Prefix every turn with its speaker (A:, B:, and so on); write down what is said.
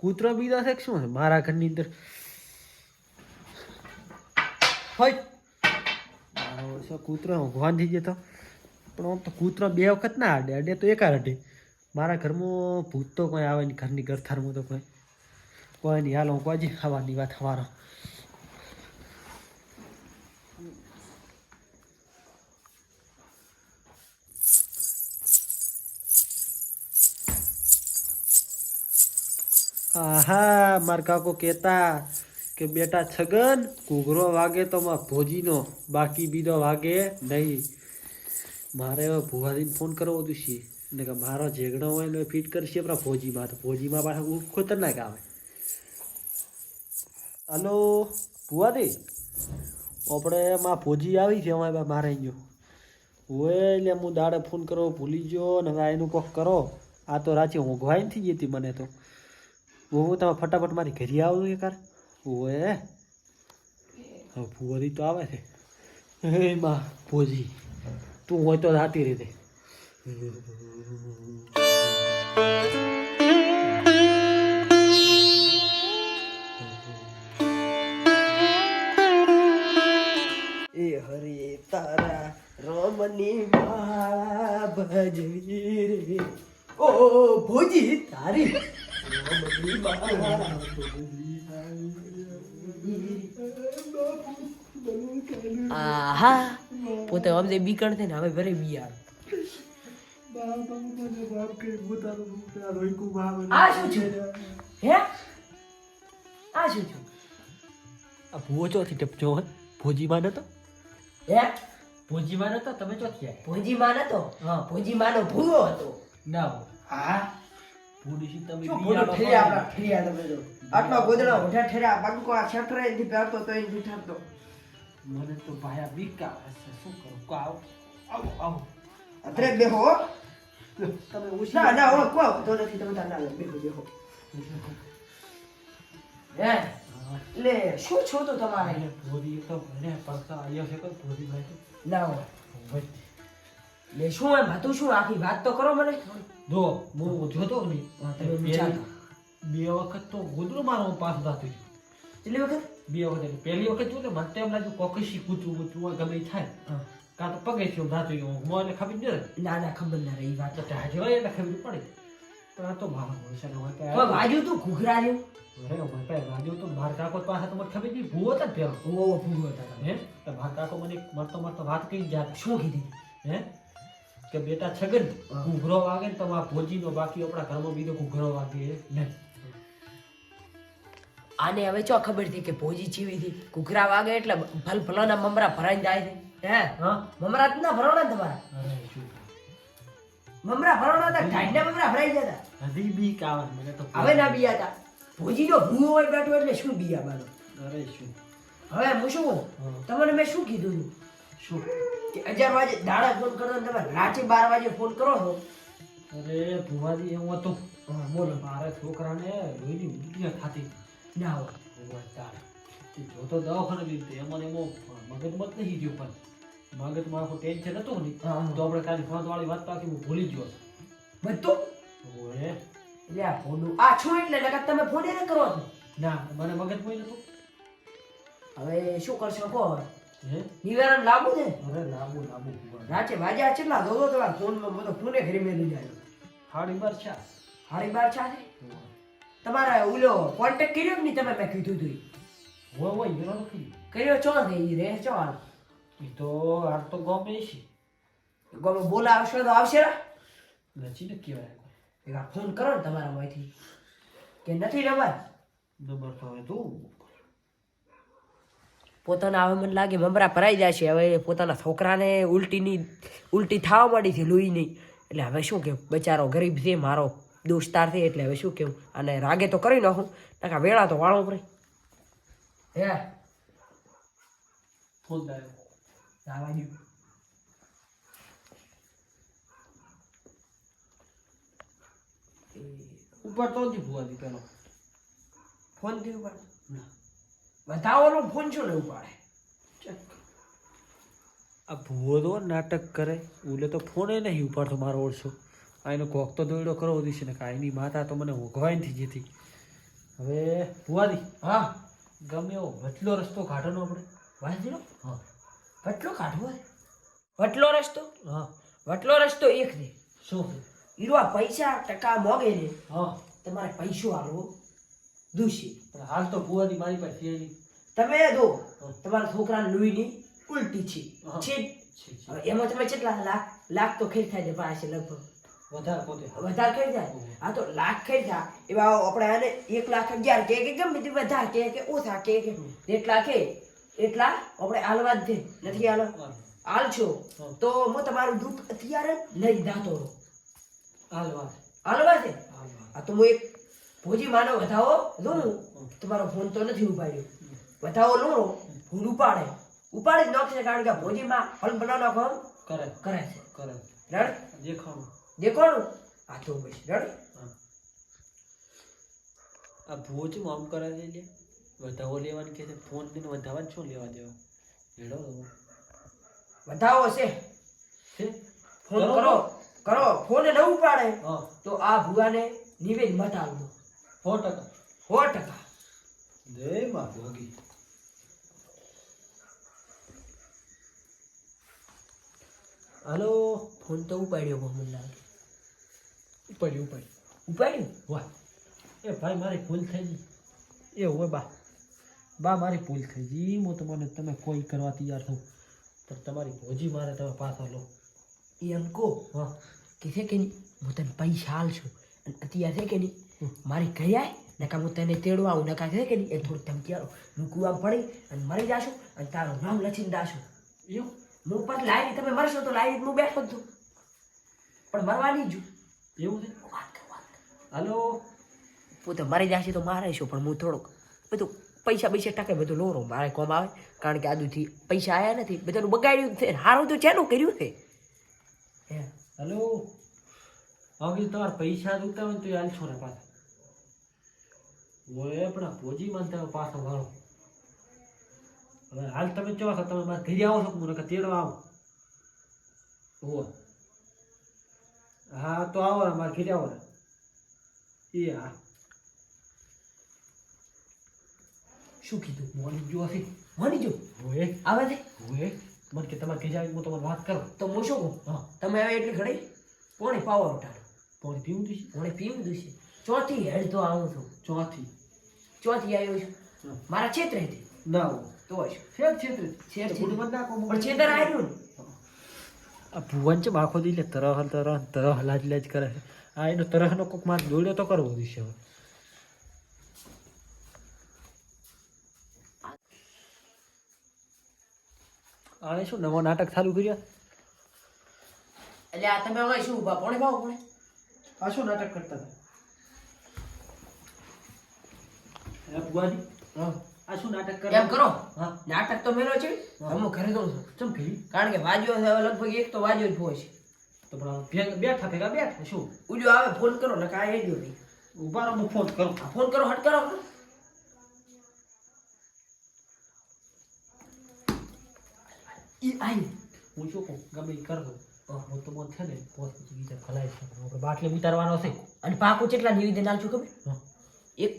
A: કૂતરો બીજો છે કે શું છે મારા ઘરની અંદર હોય મારો ઓછો કૂતરો ઊંઘવાન થઈ જતો પણ આમ તો કૂતરો 2 વખત ના અડે અડે તો એકાર અડે મારા ઘરમાં ભૂત તો કોઈ આવે નહીં ઘરની ગરથારમાં તો કોઈ નહીં હાલો હું કોઈ હવાની વાત હવારો આહા મારા કાકો કહેતા કે બેટા છગન ઘૂઘરો વાગે તો માં ભોજીનો બાકી બીજો વાગે નહીં મારે ભુવાજીને ફોન કરવો જોઈશે એટલે કે મારો ઝેગડો હોય ને ફિટ કરશે આપણા ભોજીમાં તો ભોજીમાં પાછા ખતરનાક આવે હલો ભુવાજી આપણે માં ભોજી આવી છે અમારે મારે ગયો હોય એટલે હું દાડે ફોન કરવો ભૂલી ગયો ને હવે એનું કોક કરો આ તો રાચી ઊંઘવાઈ નથી જતી મને તો હું તમે ફટાફટ મારી ઘરે આવું એ કાર ઓએ હવે ભુવાજી તો આવે છે હે માં ભોજી તું હોય તો જાતી રીતે એ હરે તારા રમની માળા ભજવી રે ઓ ભોજી તારી રમની માળા
B: આહા પોતે અમને બીકણ છે ને હવે ભરે બિયાર આ શું છે હે આ શું છે
A: આ ભૂવો ચોથી ટપચો હોય ભોજીમાં નતો
B: હે
A: ભોજીમાં નતો તમે ચોથી આયા
B: ભોજી માં નતો હા ભોજી માં નો ભૂવો હતો
A: ના
B: હા
A: ભૂડી તમે
B: શું ભૂલો ઠેર્યા આપણા ઠેર્યા તમે તો આટલો ગોદડો ઉઠા ઠેર્યા બંકો આ છેઠરે થી પહેરતો તો એ દીઠાતો
A: મને તો ભાયા બીક આવે છે શું કરું આવો આવો આવો
B: અત્રે બેહો
A: તમે
B: ના ના ઓળખ કો તો નથી તમે તાર ના બેહો બેહો હે લે શું છો તો તમારે
A: ભોરી તો ભણે પડતા આવ્યો છે કોઈ ભોરી ભાઈ તો
B: ના હોય લે શું એમ હતું શું આખી વાત તો કરો મને
A: જો હું જોતો નહીં
B: તમે વિચારતા
A: 2 વખત તો ગોદડું મારો પાસ થતું
B: કેટલી વખત
A: 2 વખત પહેલી વખત જો ને મને તો એમ લાગ્યું કોકશી કૂતરું કૂતરું ગમે ઈ થાય કાં તો પગે થયો રાતું ગયો મોને ખબર ન રહે
B: ના ના ખબર ના રહી વાત
A: તો તાજે હોય એટલે ખબર પડે પણ આ તો મારો ભરોસા ન હોય
B: તો વાજુ તું ઘૂઘરા લ્યો
A: અરે ભાઈ ભાઈ રાજુ તો માર કાકો પાસે તો મને ખબર નહીં ભૂવો હતા ને પેલો
B: ઓ ભૂગો હતા તમે
A: હે તો માર કાકો મને મારતો મારતો વાત કહી જાત
B: શું કીધી
A: હે કે બેટા છગન ઘૂઘરો વાગે ને તો આ ભોજીનો બાકી આપણા ઘરમાં બીજો ઘૂઘરો વાગે નહીં
B: આને હવે ચો ખબર હતી કે ભોજી ચીવી હતી ઘૂઘરા વાગે એટલે ભલ ભલોના મમરા ભરાઈને જાય છે હે
A: હા
B: મમરા જ ના ભરવાના ને તમારા
A: અરે શું
B: મમરા ભરવાના હતા ઢાઈના મમરા ભરાઈ જતા
A: હજી બીક આવે મને તો
B: હવે ના બીયા હતા ભોજીનો ભૂવો હોય બેઠો એટલે શું બીયા બાનો
A: અરે શું
B: હવે હું શું તમને મેં શું કીધું હતું
A: શું
B: કે 11 વાગે દાડા ફોન કરો ને તમે રાતે 12 વાગે ફોન કરો છો
A: અરે ભુવાજી એવું હતું
B: હા બોલો
A: મારા છોકરાને લોહીની ઉલટી થતી
B: ના હોય
A: જોતો દવાખાને લીધી એમાં એમાં મગજમાં જ નહીં ગયો પણ મગજમાં આખું ટેન્શન હતું ને તો આપણે કાલે ફોન વાળી વાત પાકી હું ભૂલી ગયો
B: બધું
A: ઓએ
B: એટલે આ ફોન આ છો એટલે લગત તમે ફોન એને કરો છો
A: ના મને મગજમાં નતું
B: હવે શું કરશો કહો
A: હે
B: નિવારણ લાવવું છે
A: અરે લાંબુ ભુવા
B: રાતે વાગ્યા કેટલા દો તમારા ફોનમાં બધો ફોને ઘરે મેલી જાય
A: હાડી બાર છે
B: 12:30 છે તમારા ઓલો કોન્ટેક્ટ કર્યો કે નહીં તમે મેં કીધું તું
A: હોય એનો નથી
B: કર્યો ચો થઈ રે ચો
A: એ તો આ તો ગમે છે
B: ગમે બોલા આવશે તો આવશે
A: નથી ને કહેવાય
B: એક આ ફોન કરો ને તમારા માંથી કે નથી નંબર
A: નંબર તો હવે તું
B: પોતાના હવે મને લાગે મમરા ભરાઈ જશે હવે પોતાના છોકરાને ઉલટી થવા માંડી છે લોહી નહીં એટલે હવે શું કેવું બચારો ગરીબ છે મારો દોસ્તાર છે એટલે હવે શું કેવું અને રાગે તો કરી નાખું નકા વેળા તો વાળો પડે હે
A: ફોન લાવ્યો
B: જવા દઉં
A: ઉપર તો જ ભુવાજી પેલો
B: ફોન થી ઉપાડે
A: ના
B: બતાવવાનો ફોન છો ને ઉપાડે
A: આ ભૂવો તો નાટક કરે ઓલે તો ફોને નહીં ઉપાડતો મારો ઓળશો આ એનો કોક તો દોડ્યો કરવો દીશે ને કાંઈની માતા તો મને ઊંઘવાય નથી જતી હવે ભુવાજી
B: હા
A: ગમે એવો વચલો રસ્તો કાઢવાનો આપણે.
B: વાંચલો
A: હા
B: વટલો કાઢવો છે? વટલો રસ્તો
A: હા.
B: વટલો રસ્તો એક છે.
A: શું છે?
B: ઈરવા પૈસા ટકા મોગે ને
A: હા
B: તમારે પૈસો આલવો દુષી.
A: પણ હાલ તો ભુવાજી મારી પાસે છે નહીં.
B: તમે જો તમારા છોકરાને લોહીની ઉલટી છે
A: હા.
B: છે
A: છે, છે.
B: હવે એમાં તમે કેટલા લાખ લાખ તો ખેર થાય છે પાસે લગભગ
A: વધારે પોતે
B: વધારે ખેર થાય. આ તો લાખ ખેર થાય એવા આપણે આને 1,11,000 કે ગમે તે વધારે કે ઓછા કે જેટલા કે એટલા આપણે આલવા જ દે નથી આલો આલ છો તો હું તમારું દૂધ અત્યારે લઈ જાતો રહું.
A: હાલ વાત
B: આલવા છે
A: હાલ વાત.
B: આ તો હું એક ભોજી માનો વધાવો લઉં તમારો ફોન તો નથી ઉપાડ્યો વધાવો લઉં ફોન ઉપાડે જ નાખશે કારણ કે ભોજીમાં ફળ બનાવવાનો કામ
A: કરે
B: કરે છે
A: કરે
B: રડ
A: દેખાણું.
B: દેખોનું આ તો બસ રડ
A: હા. આ ભુવો ચમ આમ કરે છે લે? વધાવો લેવાનું કે છે ફોન લઈને વધાવા શું લેવા દેવા? હેડો તો.
B: વધાવો છે
A: છે?
B: ફોન
A: કરો.
B: કરો ફોન ન ઉપાડે
A: હા
B: તો આ ભુવાને નિવેદ મત આવજો
A: 100%.
B: 100%.
A: જય માં ભોગી. હાલો.
B: ફોન તો ઉપાડ્યો બહુ મને લાગે
A: ઉપાડ્યું.
B: ઉપાડ્યું
A: વાહ એ ભાઈ મારી ભૂલ થઈ ગઈ. એ હોય બા મારી ભૂલ થઈ ગઈ. હું તમને તમે કોઈ કરવા તૈયાર છું પણ તમારી ભોજી મારે તમે પાછા લો.
B: એમ કહો
A: હા
B: કે છે કે નહીં હું તને પૈસા હાલ છું અને અત્યારે છે કે નહીં મારી ઘરે આય નકા હું તને તેડવા આવું નકા છે કે નહીં એ થોડુંક ધમકી આલો હું કુવામાં પડી અને મરી જાશું અને તારું નામ લખીને દાશું
A: એવું
B: હું પાછું લાવી તમે મરશો તો લાવી હું બેઠો જ છું પણ મરવાની જ
A: એવું છે.
B: વાત કર
A: હાલો.
B: પોતે મરી જશે તો મારે શું પણ હું થોડુંક બધું પૈસા ટકે બધું લોરો મારે કોમ આવે કારણ કે આદુથી પૈસા આવ્યા નથી બધાનું બગાડ્યું છે હારું તો ચેનું કર્યું છે હે
A: હાલો. હવે તમારે પૈસા જોતા હોય તો એ હાલ છો ને પાછા. ઓય પણ આ ભોજી માં તમે પાછો વાળો. હવે હાલ તમે કેવા છો? તમે મારા ઘરે આવો છો કે મને તેડવા આવો? ઓહ હા તો આવો ને મારા ઘરે આવો ને. એ હા
B: શું કીધું મોની જો હશે મોની જો
A: ઓય
B: આવે છે
A: ઓય મને કે તમારે ઘરે આવીને હું તમારે વાત કરું.
B: તો હું શું કહું
A: હા
B: તમે હવે એટલી ઘડી પોણી પાવર ઉઠાડો
A: પાણી પીવું દઈશ.
B: પોણી પીવું દુશે ચોથી હેડ તો આવું છું
A: ચોથી
B: ચોથી આવ્યો છું
A: હા.
B: મારા ક્ષેત્રેથી
A: ના હોય
B: તો શું
A: શેર છેતરી
B: શેર
A: તો મોઢું બંધ નાખો.
B: પણ ક્ષેત્ર આવ્યું ને
A: આ ભુવન છે આખો દી લે તરહ લાજ કરે છે. આ એનો તરહનો કોક માર દોડ્યો તો કરવો દિશે હવે. આને શું નવો નાટક ચાલુ કર્યા?
B: એટલે આ તમે હવે શું ઉભા પોણી પાવો પોણી
A: આ શું નાટક કરતા હતા? હે ભુવાજી
B: હા
A: આ શું નાટક કરે?
B: એમ કરો
A: હા
B: નાટક તો મેલો છે હું ઘરે દઉં છું
A: ચમ કહી
B: કારણ કે વાજ્યો છે હવે લગભગ એક તો વાજ્યો જ હોય છે
A: તો પણ બેઠા ભેગા બેઠા શું
B: ઉજો આવે ફોન કરો ને કાંઈ હેડ્યો નહીં
A: ઉભા રહો હું ફોન કરું.
B: આ ફોન કરો હટ કરો ઈ આઈ
A: હું શું કહું ગમે એ કરતો હું તો મન છે ને પોત પછી વિચાર ખલાય છે આપણે બાટલી ઉતારવાનો છે.
B: અને પાકું કેટલા નિવેદન આલશું ખબર
A: હા.
B: એક